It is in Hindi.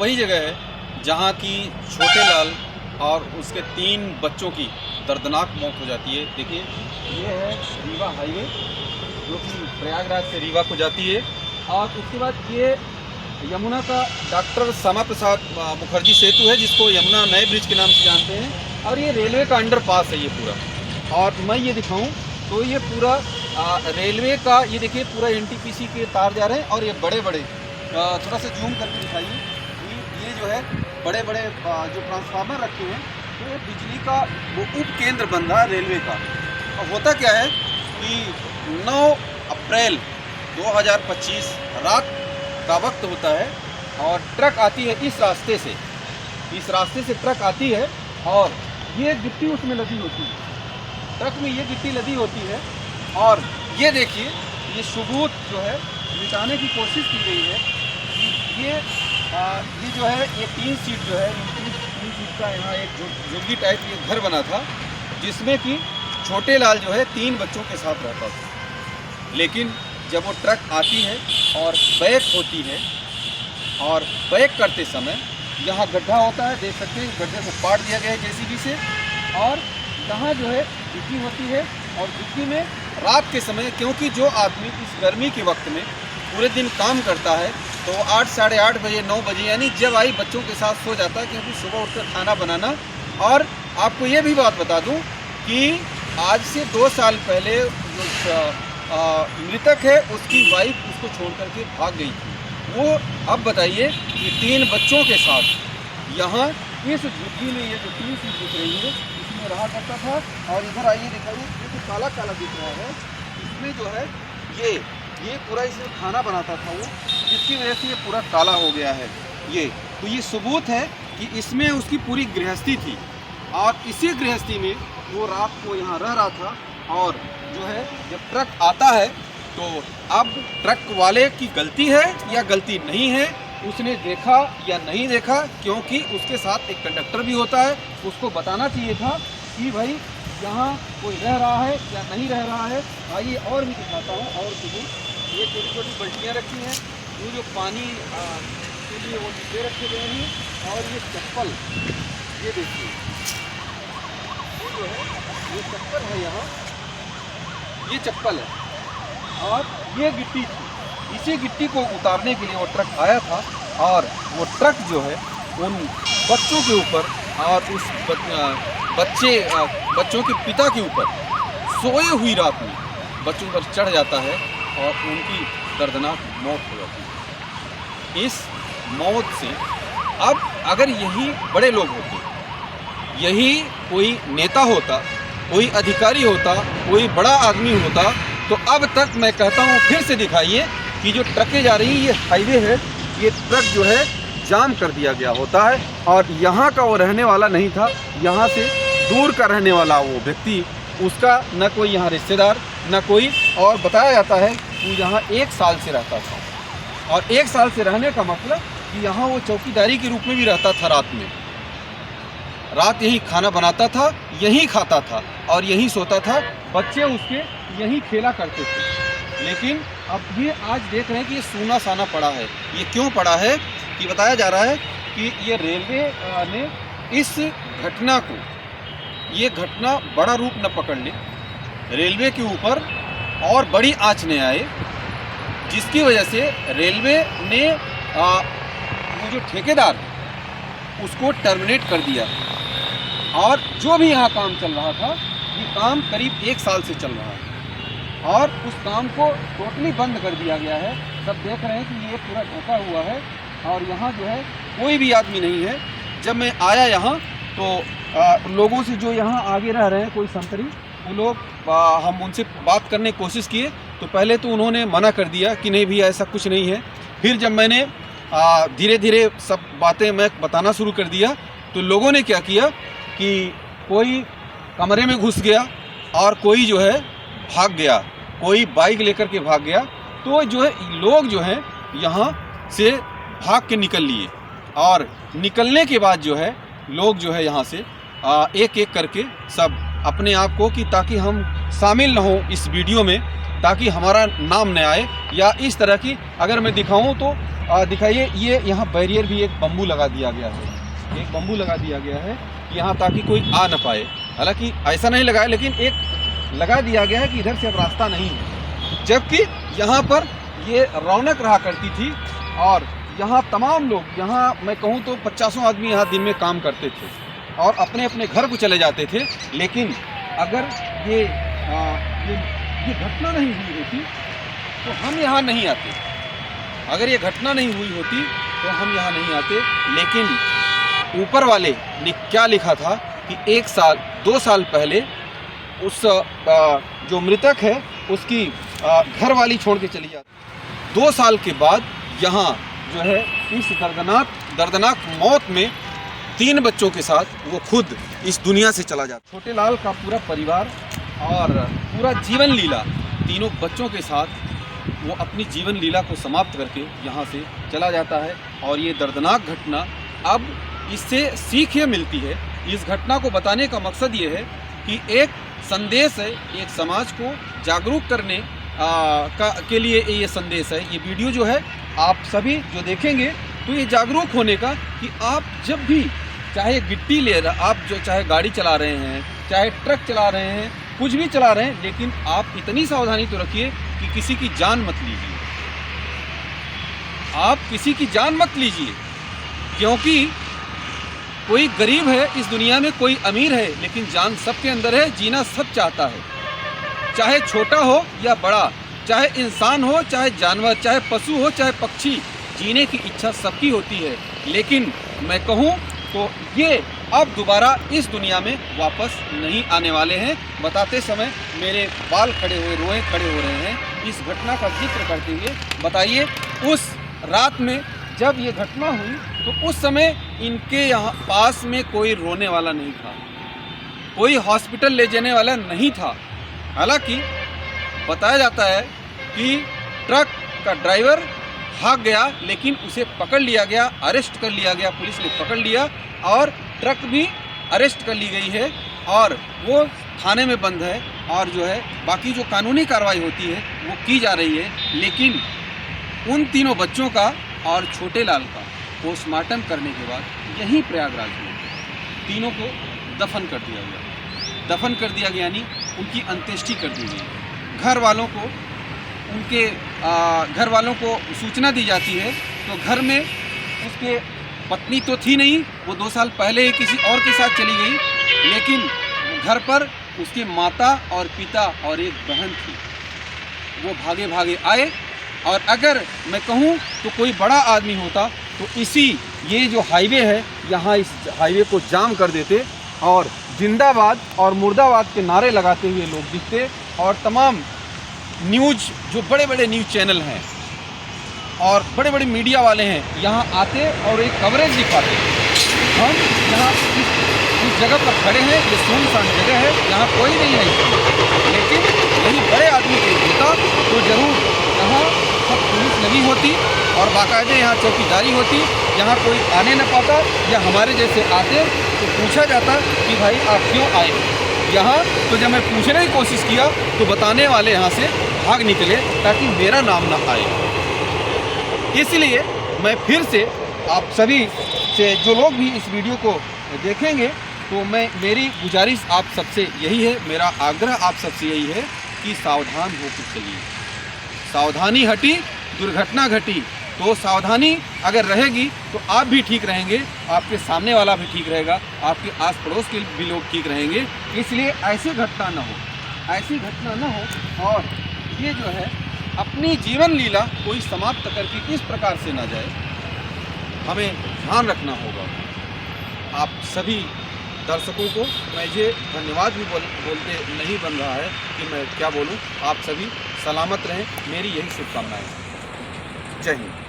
वही जगह है जहाँ की छोटे लाल और उसके 3 बच्चों की दर्दनाक मौत हो जाती है। देखिए ये है रीवा हाईवे जो कि प्रयागराज से रीवा को जाती है, और उसके बाद ये यमुना का डॉक्टर श्यामा प्रसाद मुखर्जी सेतु है जिसको यमुना नए ब्रिज के नाम से जानते हैं, और ये रेलवे का अंडरपास है ये पूरा। और मैं ये दिखाऊं तो ये पूरा रेलवे का, ये देखिए पूरा एनटीपीसी के तार जा रहे हैं, और ये बड़े बड़े थोड़ा सा जूम करके दिखाइए, ये जो है बड़े बड़े जो ट्रांसफार्मर रखे हैं, तो ये बिजली का वो उप केंद्र बन रहा है रेलवे का। अब होता क्या है कि 9 अप्रैल 2025 रात का वक्त होता है, और ट्रक आती है इस रास्ते से ट्रक आती है, और ये गिट्टी उसमें लदी होती है, ट्रक में ये गिट्टी लदी होती है। और ये देखिए ये सबूत जो है मिटाने की कोशिश की गई है कि ये जो है ये 3 सीट जो है, 3 सीट का यहाँ एक झुग्गी टाइप ये घर बना था जिसमें कि छोटे लाल जो है 3 बच्चों के साथ रहता था। लेकिन जब वो ट्रक आती है और बैक होती है, और बैक करते समय यहाँ गड्ढा होता है, देख सकते हैं गड्ढे को पाट दिया गया है जेसीबी से, और यहाँ जो है गिट्टी होती है, और गिट्टी में रात के समय, क्योंकि जो आदमी इस गर्मी के वक्त में पूरे दिन काम करता है तो 8 साढ़े 8 बजे 9 बजे यानी जब आई बच्चों के साथ सो जाता है, क्योंकि सुबह उठकर खाना बनाना। और आपको ये भी बात बता दूं कि आज से 2 साल पहले जो मृतक है उसकी वाइफ उसको छोड़ करके भाग गई थी। वो अब बताइए कि 3 बच्चों के साथ यहाँ इस झुग्गी में, ये जो 3 सीट दिख रही है इसमें रहा करता था। और इधर आइए दिखाइए, ये जो काला काला दिख रहा है इसमें जो है ये पूरा इसमें खाना बनाता था वो, जिसकी वजह से ये पूरा काला हो गया है। तो ये सबूत है कि इसमें उसकी पूरी गृहस्थी थी, और इसी गृहस्थी में वो रात को यहाँ रह रहा था। और जो है जब ट्रक आता है तो अब ट्रक वाले की गलती है या गलती नहीं है, उसने देखा या नहीं देखा, क्योंकि उसके साथ एक कंडक्टर भी होता है, उसको बताना चाहिए था कि भाई यहाँ कोई रह रहा है या नहीं रह रहा है। आइए और भी दिखाता हूँ, और सबूत। ये छोटी छोटी बल्टियाँ रखी हैं, ये जो पानी के लिए वो डिब्बे रखे गए हैं, और ये चप्पल, ये देखिए ये जो है ये चप्पल है, यहाँ ये चप्पल है, और ये गिट्टी थी। इसी गिट्टी को उतारने के लिए वो ट्रक आया था, और वो ट्रक जो है उन बच्चों के ऊपर और उस बच्चों के पिता के ऊपर सोए हुई रात में बच्चों पर चढ़ जाता है, और उनकी दर्दनाक मौत हो जाती है। इस मौत से अब अगर यही बड़े लोग होते, यही कोई नेता होता, कोई अधिकारी होता, कोई बड़ा आदमी होता, तो अब तक मैं कहता हूँ फिर से दिखाइए कि जो ट्रकें जा रही हैं, ये हाईवे है, ये ट्रक जो है जाम कर दिया गया होता है, और यहाँ का वो रहने वाला नहीं था, यहाँ से दूर का रहने वाला वो व्यक्ति, उसका न कोई यहाँ रिश्तेदार न कोई, और बताया जाता है कि यहाँ 1 साल से रहता था। और 1 साल से रहने का मतलब कि यहाँ वो चौकीदारी के रूप में भी रहता था, रात यहीं खाना बनाता था, यहीं खाता था और यहीं सोता था, बच्चे उसके यहीं खेला करते थे। लेकिन अब ये आज देख रहे हैं कि ये सूना साना पड़ा है। ये क्यों पड़ा है कि बताया जा रहा है कि ये रेलवे ने इस घटना को, ये घटना बड़ा रूप न पकड़ ले, रेलवे के ऊपर और बड़ी आंच न आए, जिसकी वजह से रेलवे ने वो जो ठेकेदार है उसको टर्मिनेट कर दिया, और जो भी यहाँ काम चल रहा था, ये काम करीब 1 साल से चल रहा है, और उस काम को टोटली बंद कर दिया गया है। सब देख रहे हैं कि ये पूरा ढका हुआ है, और यहाँ जो है कोई भी आदमी नहीं है। जब मैं आया यहाँ तो लोगों से जो यहाँ आगे रह रहे हैं, कोई संतरी, वो लोग, हम उनसे बात करने की कोशिश किए तो पहले तो उन्होंने मना कर दिया कि नहीं भैया ऐसा कुछ नहीं है। फिर जब मैंने धीरे धीरे सब बातें मैं बताना शुरू कर दिया तो लोगों ने क्या किया कि कोई कमरे में घुस गया और कोई जो है भाग गया, कोई बाइक लेकर के भाग गया। तो जो है लोग जो हैं यहाँ से भाग के निकल लिए, और निकलने के बाद जो है लोग जो है यहाँ से एक एक करके सब अपने आप को, कि ताकि हम शामिल न हो इस वीडियो में, ताकि हमारा नाम न आए, या इस तरह की अगर मैं दिखाऊं तो दिखाइए, ये यहाँ बैरियर भी एक बम्बू लगा दिया गया है, एक बम्बू लगा दिया गया है यहाँ ताकि कोई आ ना पाए। हालांकि ऐसा नहीं लगा है, लेकिन एक लगा दिया गया है कि इधर से अब रास्ता नहीं है। जबकि यहाँ पर ये रौनक रहा करती थी और यहाँ तमाम लोग, यहाँ मैं कहूँ तो 50 आदमी यहाँ दिन में काम करते थे और अपने अपने घर को चले जाते थे। लेकिन अगर ये घटना नहीं हुई होती तो हम यहाँ नहीं आते। अगर ये घटना नहीं हुई होती तो हम यहाँ नहीं आते। लेकिन ऊपर वाले ने क्या लिखा था कि 1 साल 2 साल पहले उस जो मृतक है उसकी घर वाली छोड़ के चली जाती। 2 साल के बाद यहाँ जो है इस दर्दनाक मौत में 3 बच्चों के साथ वो खुद इस दुनिया से चला जाता। छोटे लाल का पूरा परिवार और पूरा जीवन लीला तीनों बच्चों के साथ वो अपनी जीवन लीला को समाप्त करके यहाँ से चला जाता है। और ये दर्दनाक घटना, अब इससे सीख ये मिलती है, इस घटना को बताने का मकसद ये है कि एक संदेश है, एक समाज को जागरूक करने के लिए ये संदेश है। ये वीडियो जो है आप सभी जो देखेंगे तो ये जागरूक होने का कि आप जब भी चाहे गिट्टी ले रहे, आप जो चाहे गाड़ी चला रहे हैं, चाहे ट्रक चला रहे हैं, कुछ भी चला रहे हैं, लेकिन आप इतनी सावधानी तो रखिए कि किसी की जान मत लीजिए। आप किसी की जान मत लीजिए, क्योंकि कोई गरीब है इस दुनिया में, कोई अमीर है, लेकिन जान सबके अंदर है। जीना सब चाहता है, चाहे छोटा हो या बड़ा, चाहे इंसान हो, चाहे जानवर, चाहे पशु हो, चाहे पक्षी, जीने की इच्छा सबकी होती है। लेकिन मैं कहूँ तो ये अब दोबारा इस दुनिया में वापस नहीं आने वाले हैं। बताते समय मेरे बाल खड़े हुए, रोए खड़े हो रहे हैं इस घटना का जिक्र करते हुए। बताइए, उस रात में जब ये घटना हुई तो उस समय इनके यहाँ पास में कोई रोने वाला नहीं था, कोई हॉस्पिटल ले जाने वाला नहीं था। हालांकि बताया जाता है कि ट्रक का ड्राइवर भाग गया, लेकिन उसे पकड़ लिया गया, अरेस्ट कर लिया गया, पुलिस ने पकड़ लिया और ट्रक भी अरेस्ट कर ली गई है और वो थाने में बंद है। और जो है बाकी जो कानूनी कार्रवाई होती है वो की जा रही है। लेकिन उन तीनों बच्चों का और छोटे लाल का पोस्टमार्टम करने के बाद यहीं प्रयागराज में तीनों को दफन कर दिया गया। दफन कर दिया गया यानी उनकी अंत्येष्टि कर दी गई। घर वालों को उनके घर वालों को सूचना दी जाती है तो घर में उसके पत्नी तो थी नहीं, वो 2 साल पहले ही किसी और के साथ चली गई, लेकिन घर पर उसके माता और पिता और एक बहन थी। वो भागे भागे आए और अगर मैं कहूँ तो कोई बड़ा आदमी होता तो ये जो हाईवे है यहाँ इस हाईवे को जाम कर देते और जिंदाबाद और मुर्दाबाद के नारे लगाते हुए लोग दिखते और तमाम न्यूज़ जो बड़े बड़े न्यूज़ चैनल हैं और बड़े बड़े मीडिया वाले हैं यहाँ आते और एक कवरेज दिखाते। हम यहाँ इस जगह पर खड़े हैं, ये सुनसान जगह है, यहाँ कोई नहीं है, लेकिन यही बड़े आदमी को होता तो ज़रूर यहाँ सब पुलिस लगी होती और बाकायदे यहाँ चौकीदारी होती। यहाँ कोई आने न पाता या हमारे जैसे आते तो पूछा जाता कि भाई आप क्यों आए यहाँ। तो जब मैं पूछने की कोशिश किया तो बताने वाले यहाँ से भाग निकले ताकि मेरा नाम ना आए। इसलिए मैं फिर से आप सभी से, जो लोग भी इस वीडियो को देखेंगे, तो मेरी गुजारिश आप सबसे यही है, मेरा आग्रह आप सबसे यही है कि सावधान होकर चलिए। सावधानी हटी दुर्घटना घटी। तो सावधानी अगर रहेगी तो आप भी ठीक रहेंगे, आपके सामने वाला भी ठीक रहेगा, आपके आस पड़ोस के भी लोग ठीक रहेंगे। इसलिए ऐसी घटना न हो, ऐसी घटना न हो और ये जो है अपनी जीवन लीला कोई समाप्त करके इस प्रकार से ना जाए, हमें ध्यान रखना होगा। आप सभी दर्शकों को मुझे धन्यवाद भी बोलते नहीं बन रहा है कि मैं क्या बोलूं। आप सभी सलामत रहें, मेरी यही शुभकामनाएं। जय हिंद।